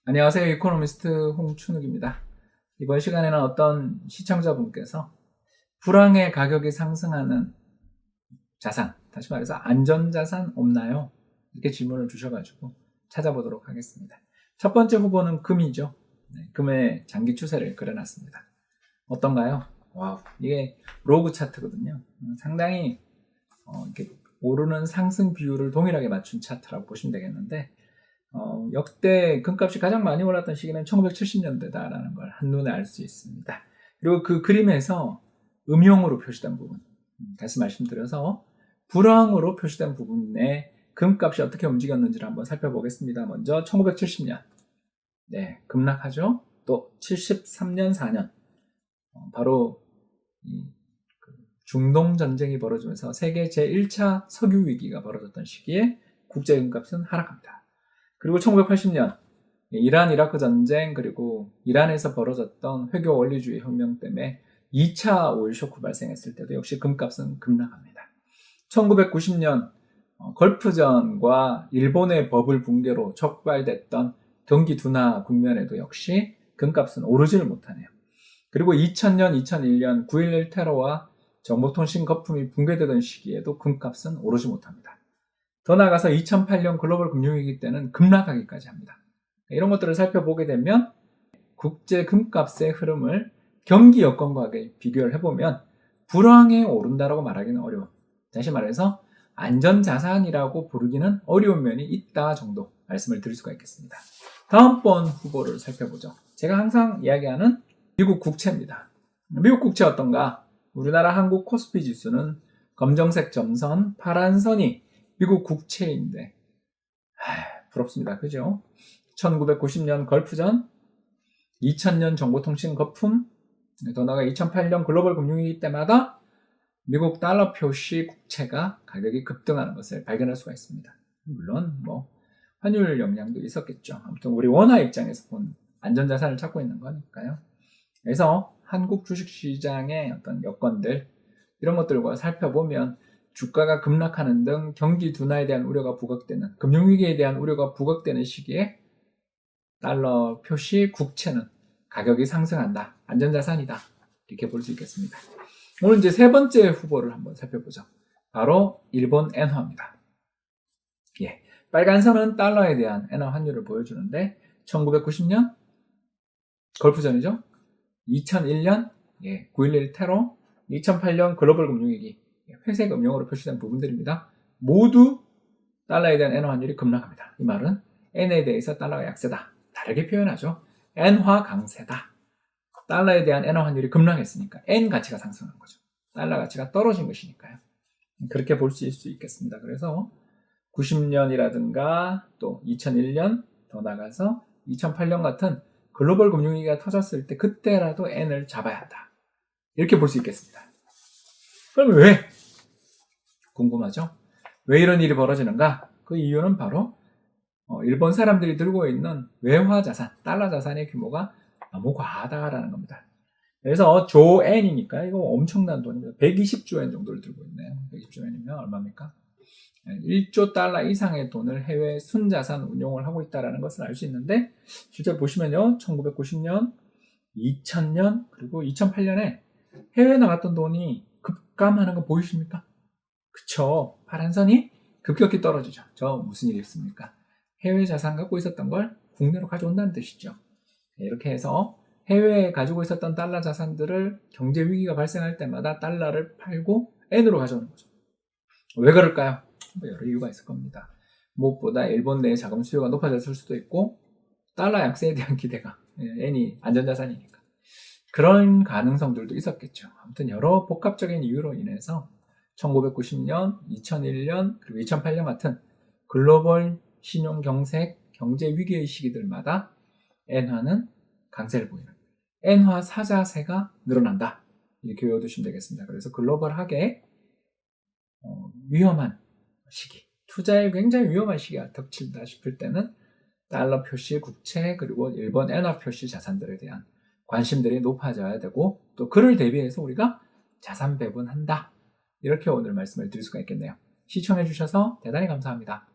안녕하세요. 이코노미스트 홍춘욱입니다. 이번 시간에는 어떤 시청자분께서 불황의 가격이 상승하는 자산, 다시 말해서 안전자산 없나요? 이렇게 질문을 주셔가지고 찾아보도록 하겠습니다. 첫 번째 후보는 금이죠. 금의 장기 추세를 그려놨습니다. 어떤가요? 와우, 이게 로그 차트거든요. 상당히 이렇게 오르는 상승 비율을 동일하게 맞춘 차트라고 보시면 되겠는데, 역대 금값이 가장 많이 올랐던 시기는 1970년대다라는 걸 한눈에 알 수 있습니다. 그리고 그 그림에서 음용으로 표시된 부분, 다시 말씀드려서 불황으로 표시된 부분에 금값이 어떻게 움직였는지를 한번 살펴보겠습니다. 먼저 1970년, 급락하죠. 또 73년, 4년, 바로 중동 전쟁이 벌어지면서 세계 제1차 석유 위기가 벌어졌던 시기에 국제 금값은 하락합니다. 그리고 1980년 이란 이라크 전쟁, 그리고 이란에서 벌어졌던 회교 원리주의 혁명 때문에 2차 오일 쇼크 발생했을 때도 역시 금값은 급락합니다. 1990년 걸프전과 일본의 버블 붕괴로 촉발됐던 경기 둔화 국면에도 역시 금값은 오르지를 못하네요. 그리고 2000년, 2001년 9.11 테러와 정보통신 거품이 붕괴되던 시기에도 금값은 오르지 못합니다. 더 나아가서 2008년 글로벌 금융위기 때는 급락하기까지 합니다. 이런 것들을 살펴보게 되면 국제 금값의 흐름을 경기 여건과 비교를 해보면 불황에 오른다라고 말하기는 어려워. 다시 말해서 안전자산이라고 부르기는 어려운 면이 있다 정도 말씀을 드릴 수가 있겠습니다. 다음번 후보를 살펴보죠. 제가 항상 이야기하는 미국 국채입니다. 미국 국채 어떤가? 우리나라 한국 코스피 지수는 검정색 점선, 파란 선이 미국 국채인데 부럽습니다. 그죠? 1990년 걸프전, 2000년 정보통신 거품, 더 나아가 2008년 글로벌 금융위기 때마다 미국 달러 표시 국채가 가격이 급등하는 것을 발견할 수가 있습니다. 물론 환율 영향도 있었겠죠. 아무튼 우리 원화 입장에서 본 안전자산을 찾고 있는 거니까요. 그래서 한국 주식시장의 어떤 여건들, 이런 것들과 살펴보면 주가가 급락하는 등 경기 둔화에 대한 우려가 부각되는, 금융위기에 대한 우려가 부각되는 시기에 달러 표시 국채는 가격이 상승한다, 안전자산이다, 이렇게 볼 수 있겠습니다. 오늘 이제 세 번째 후보를 한번 살펴보죠. 바로 일본 엔화입니다. 빨간 선은 달러에 대한 엔화 환율을 보여주는데 1990년 걸프전이죠. 2001년 9.11 테러, 2008년 글로벌 금융위기, 회색 음영으로 표시된 부분들입니다. 모두 달러에 대한 엔화 환율이 급락합니다. 이 말은 엔에 대해서 달러가 약세다, 다르게 표현하죠. 엔화 강세다. 달러에 대한 엔화 환율이 급락했으니까 엔 가치가 상승한 거죠. 달러 가치가 떨어진 것이니까요. 그렇게 볼 수 있겠습니다. 그래서 90년이라든가 또 2001년, 더 나가서 2008년 같은 글로벌 금융위기가 터졌을 때 그때라도 엔을 잡아야 한다, 이렇게 볼 수 있겠습니다. 그럼 왜? 궁금하죠? 왜 이런 일이 벌어지는가? 그 이유는 바로 일본 사람들이 들고 있는 외화 자산, 달러 자산의 규모가 너무 과하다라는 겁니다. 그래서 조엔이니까 이거 엄청난 돈입니다. 120조 엔 정도를 들고 있네요. 120조 엔이면 얼마입니까? 1조 달러 이상의 돈을 해외 순자산 운용을 하고 있다는 것을 알 수 있는데, 실제 보시면요, 1990년, 2000년, 그리고 2008년에 해외에 나갔던 돈이 급감하는 거 보이십니까? 그쵸. 파란 선이 급격히 떨어지죠. 저 무슨 일이 있습니까? 해외 자산 갖고 있었던 걸 국내로 가져온다는 뜻이죠. 이렇게 해서 해외에 가지고 있었던 달러 자산들을 경제 위기가 발생할 때마다 달러를 팔고 엔으로 가져오는 거죠. 왜 그럴까요? 여러 이유가 있을 겁니다. 무엇보다 일본 내 자금 수요가 높아졌을 수도 있고, 달러 약세에 대한 기대가, 엔이 안전자산이니까 그런 가능성들도 있었겠죠. 아무튼 여러 복합적인 이유로 인해서 1990년, 2001년, 그리고 2008년 같은 글로벌 신용경색 경제 위기의 시기들마다 엔화는 강세를 보이는, 엔화 사자세가 늘어난다, 이렇게 외워두시면 되겠습니다. 그래서 글로벌하게 위험한 시기, 투자에 굉장히 위험한 시기가 덮친다 싶을 때는 달러 표시 국채, 그리고 일본 엔화 표시 자산들에 대한 관심들이 높아져야 되고, 또 그를 대비해서 우리가 자산 배분한다, 이렇게 오늘 말씀을 드릴 수가 있겠네요. 시청해 주셔서 대단히 감사합니다.